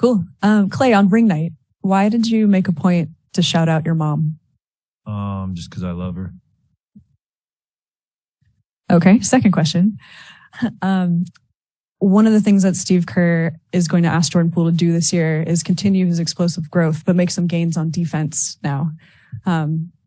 Cool. Klay, on ring night, why did you make a point to shout out your mom? Just because I love her. Okay, second question. One of the things that Steve Kerr is going to ask Jordan Poole to do this year is continue his explosive growth, but make some gains on defense now.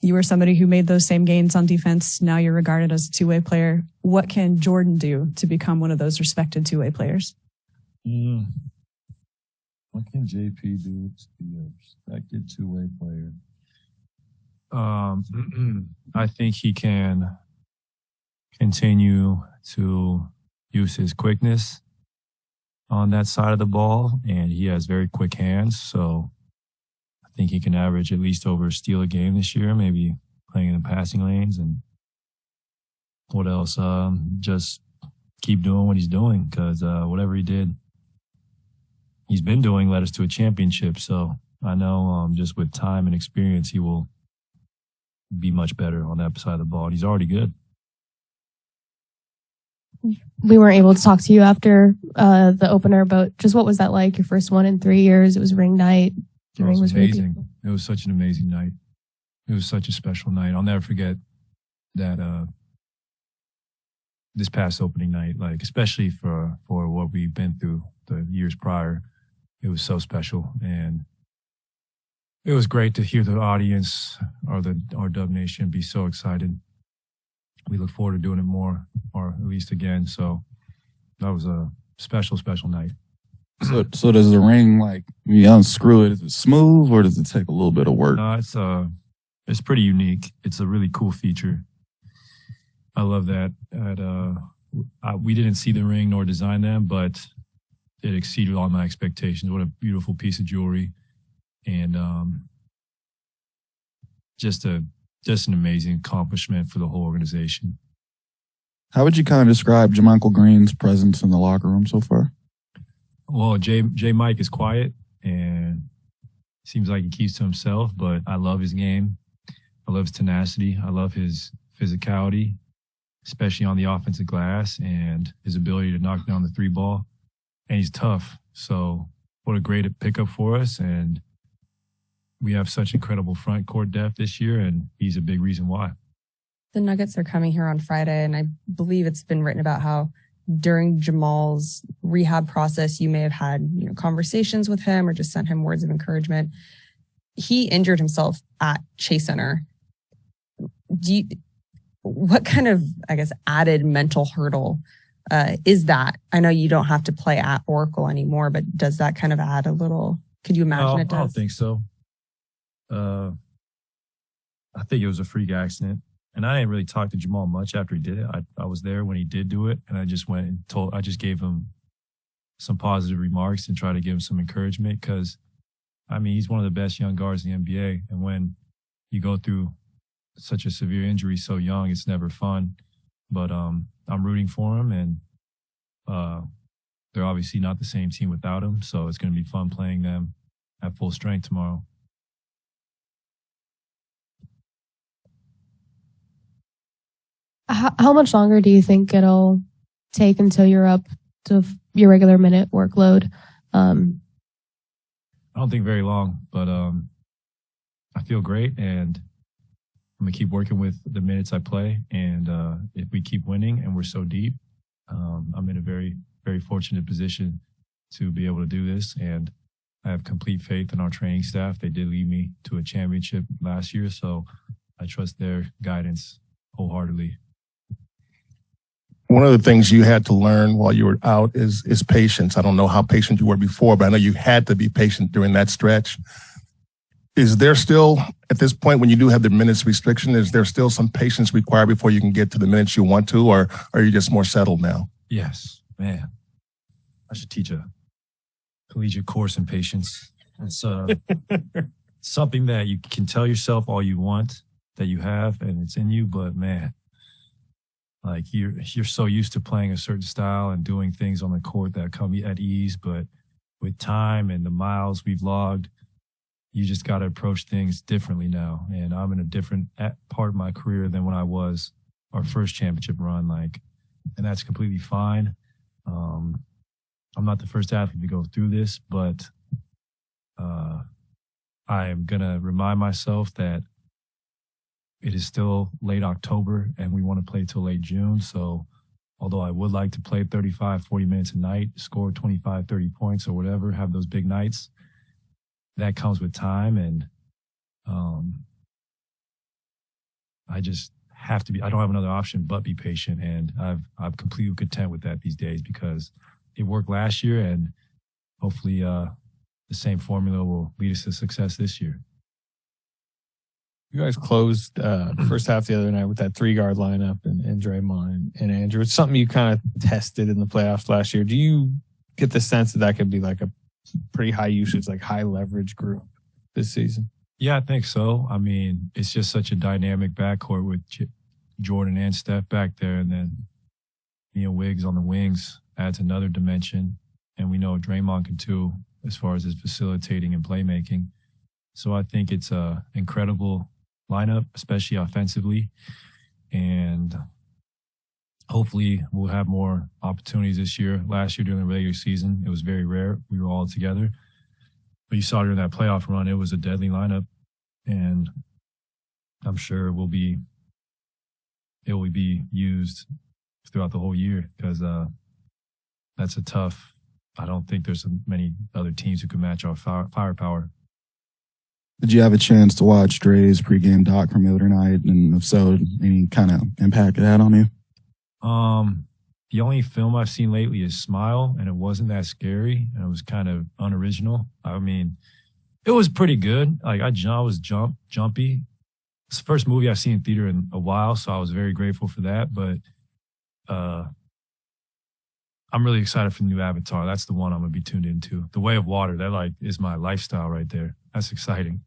You were somebody who made those same gains on defense. Now you're regarded as a two-way player. What can Jordan do to become one of those respected two-way players? What can JP do to be a respected two-way player? I think he can continue to use his quickness on that side of the ball, and he has very quick hands, so I think he can average at least over a steal a game this year, maybe playing in the passing lanes. And what else? Just keep doing what he's doing, because whatever he's been doing led us to a championship. So I know just with time and experience, he will be much better on that side of the ball. He's already good. We weren't able to talk to you after the opener, but just what was that like? Your first one in 3 years. It was ring night. It was amazing. It was such an amazing night. It was such a special night. I'll never forget that this past opening night, like especially for what we've been through the years prior. It was so special, and it was great to hear the audience or our Dub Nation be so excited. We look forward to doing it more, or at least again. So that was a special, special night. So does the ring, like, you unscrew it, is it smooth or does it take a little bit of work? It's pretty unique. It's a really cool feature. I love that. We didn't see the ring nor design them, but it exceeded all my expectations. What a beautiful piece of jewelry. And just an amazing accomplishment for the whole organization. How would you kind of describe Jamichael Green's presence in the locker room so far? Well, J Mike is quiet and seems like he keeps to himself, but I love his game. I love his tenacity. I love his physicality, especially on the offensive glass, and his ability to knock down the three ball. And he's tough. So what a great pickup for us. And we have such incredible front court depth this year, and he's a big reason why. The Nuggets are coming here on Friday, and I believe it's been written about how during Jamal's rehab process, you may have had conversations with him or just sent him words of encouragement. He injured himself at Chase Center. What kind of, added mental hurdle is that? I know you don't have to play at Oracle anymore, but does that kind of add a little? Could you imagine it does? I don't think so. I think it was a freak accident. And I didn't really talk to Jamal much after he did it. I was there when he did do it, and I just went and I just gave him some positive remarks and tried to give him some encouragement, because, he's one of the best young guards in the NBA. And when you go through such a severe injury so young, it's never fun. But I'm rooting for him, and they're obviously not the same team without him. So it's going to be fun playing them at full strength tomorrow. How much longer do you think it'll take until you're up to your regular minute workload? I don't think very long, but I feel great, and I'm going to keep working with the minutes I play. And if we keep winning and we're so deep, I'm in a very, very fortunate position to be able to do this. And I have complete faith in our training staff. They did lead me to a championship last year, so I trust their guidance wholeheartedly. One of the things you had to learn while you were out is patience. I don't know how patient you were before, but I know you had to be patient during that stretch. Is there still, at this point, when you do have the minutes restriction, is there still some patience required before you can get to the minutes you want to, or are you just more settled now? Yes, man. I should teach a collegiate course in patience. It's something that you can tell yourself all you want that you have, and it's in you, but man, like you're so used to playing a certain style and doing things on the court that come at ease, but with time and the miles we've logged, you just got to approach things differently now. And I'm in a different part of my career than when I was our first championship run, and that's completely fine. I'm not the first athlete to go through this, but I am going to remind myself that it is still late October and we want to play till late June. So although I would like to play 35, 40 minutes a night, score 25, 30 points or whatever, have those big nights, that comes with time. And I just have to be, I don't have another option but be patient. And I'm completely content with that these days because it worked last year and hopefully the same formula will lead us to success this year. You guys closed first half the other night with that 3-guard lineup and Draymond and Andrew. It's something you kind of tested in the playoffs last year. Do you get the sense that that could be like a pretty high usage, like high leverage group this season? Yeah, I think so. I mean, it's just such a dynamic backcourt with Jordan and Steph back there, and then Wiggs on the wings adds another dimension. And we know Draymond can too, as far as his facilitating and playmaking. So I think it's a incredible lineup, especially offensively. And hopefully we'll have more opportunities this year. Last year during the regular season, it was very rare. We were all together. But you saw during that playoff run, it was a deadly lineup. And I'm sure it will be used throughout the whole year because that's a tough, I don't think there's many other teams who can match our firepower. Did you have a chance to watch Dre's pregame doc from the other night? And if so, any kind of impact it had on you? The only film I've seen lately is Smile, and it wasn't that scary, and it was kind of unoriginal. I mean, it was pretty good. Like I was jumpy. It's the first movie I've seen in theater in a while, so I was very grateful for that. But I'm really excited for the new Avatar. That's the one I'm gonna be tuned into. The Way of Water. That is my lifestyle right there. That's exciting.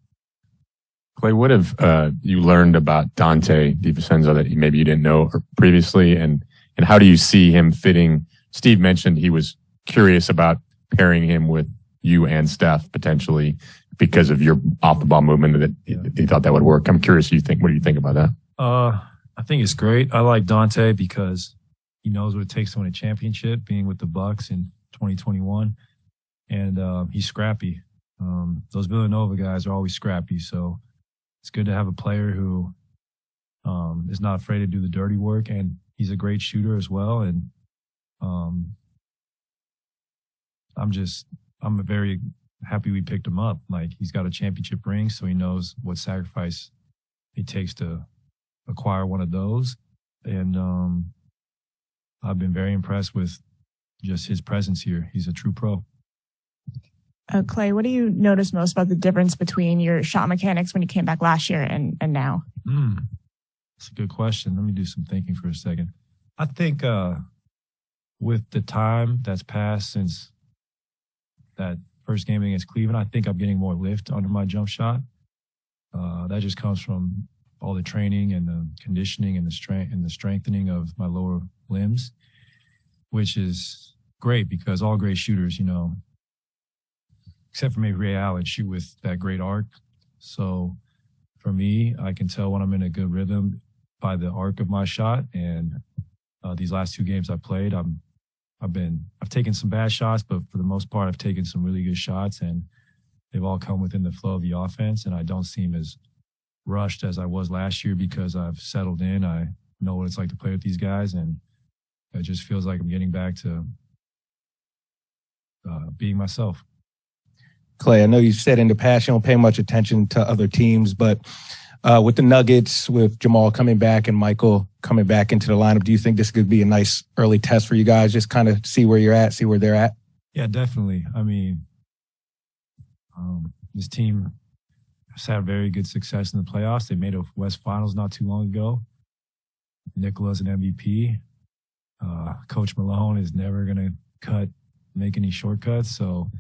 Klay, what have you learned about Dante DiVincenzo that maybe you didn't know previously, and how do you see him fitting? Steve mentioned he was curious about pairing him with you and Steph potentially because of your off the ball movement, that he thought that would work. I'm curious. What do you think about that? I think it's great. I like Dante because he knows what it takes to win a championship, being with the Bucks in 2021, and he's scrappy. Those Villanova guys are always scrappy, so it's good to have a player who is not afraid to do the dirty work, and he's a great shooter as well. And I'm very happy we picked him up. Like, he's got a championship ring, so he knows what sacrifice it takes to acquire one of those. And I've been very impressed with just his presence here. He's a true pro. Klay, what do you notice most about the difference between your shot mechanics when you came back last year and now? That's a good question. Let me do some thinking for a second. I think with the time that's passed since that first game against Cleveland, I think I'm getting more lift under my jump shot. That just comes from all the training and the conditioning and the strengthening of my lower limbs, which is great because all great shooters, except for maybe Ray Allen, shoot with that great arc. So for me, I can tell when I'm in a good rhythm by the arc of my shot. And these last 2 games I played, I've taken some bad shots, but for the most part, I've taken some really good shots, and they've all come within the flow of the offense. And I don't seem as rushed as I was last year because I've settled in. I know what it's like to play with these guys, and it just feels like I'm getting back to being myself. Klay, I know you said in the past you don't pay much attention to other teams, but with the Nuggets, with Jamal coming back and Michael coming back into the lineup, do you think this could be a nice early test for you guys? Just kind of see where you're at, see where they're at? Yeah, definitely. I mean, this team has had very good success in the playoffs. They made a West Finals not too long ago. Nicola's an MVP. Coach Malone is never going to make any shortcuts. So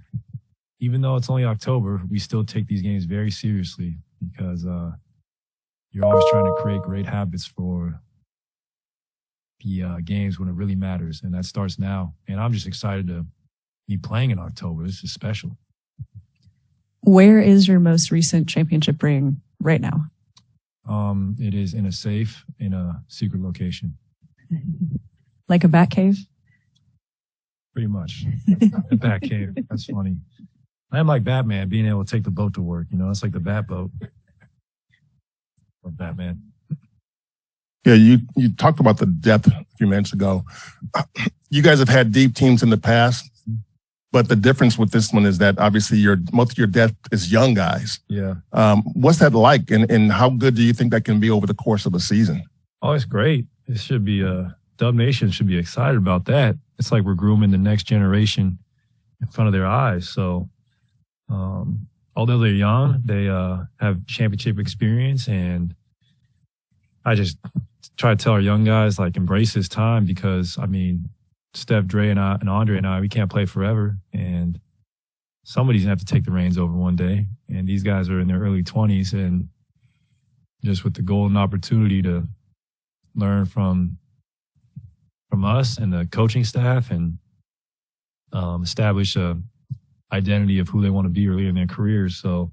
even though it's only October, we still take these games very seriously because you're always trying to create great habits for the games when it really matters. And that starts now. And I'm just excited to be playing in October. This is special. Where is your most recent championship ring right now? It is in a safe in a secret location. Like a bat cave? Pretty much. A bat cave. That's funny. I am like Batman, being able to take the boat to work. You know, it's like the Bat boat. Or Batman. Yeah, you talked about the depth a few minutes ago. You guys have had deep teams in the past, but the difference with this one is that obviously most of your depth is young guys. Yeah. What's that like, and how good do you think that can be over the course of a season? Oh, it's great. It should be Dub Nation should be excited about that. It's like we're grooming the next generation in front of their eyes. So, although they're young, they have championship experience, and I just try to tell our young guys, like, embrace this time, because I mean, Steph, Dre, and Andre and I, we can't play forever, and somebody's gonna have to take the reins over one day. And these guys are in their early 20s, and just with the golden opportunity to learn from us and the coaching staff, and establish a identity of who they want to be early in their careers. So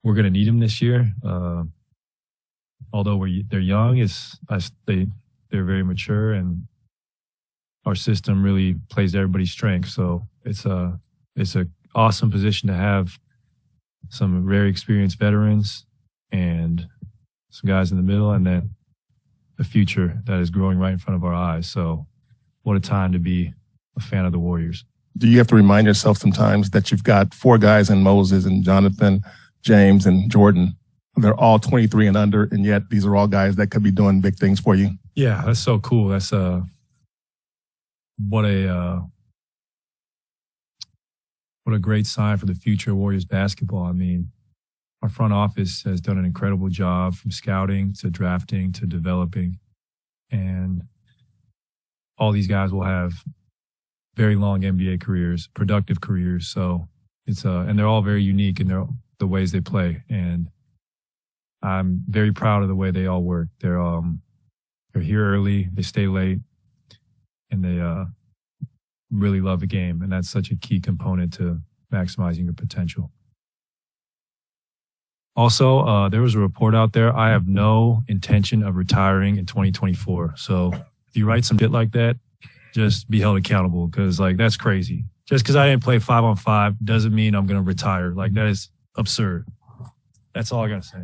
we're gonna need them this year. Although they're young, they're very mature, and our system really plays to everybody's strength. So it's a awesome position to have some very experienced veterans and some guys in the middle, and then the future that is growing right in front of our eyes. So what a time to be a fan of the Warriors. Do you have to remind yourself sometimes that you've got 4 guys in Moses and Jonathan, James, and Jordan? They're all 23 and under, and yet these are all guys that could be doing big things for you. Yeah, that's so cool. That's what a great sign for the future of Warriors basketball. I mean, our front office has done an incredible job, from scouting to drafting to developing, and all these guys will have very long NBA careers, productive careers. So and they're all very unique in the ways they play, and I'm very proud of the way they all work. They're here early, they stay late, and they really love the game. And that's such a key component to maximizing your potential. Also, there was a report out there. I have no intention of retiring in 2024. So if you write some shit like that, just be held accountable, because like, that's crazy. Just because I didn't play 5-on-5 doesn't mean I'm going to retire. Like, that is absurd. That's all I got to say.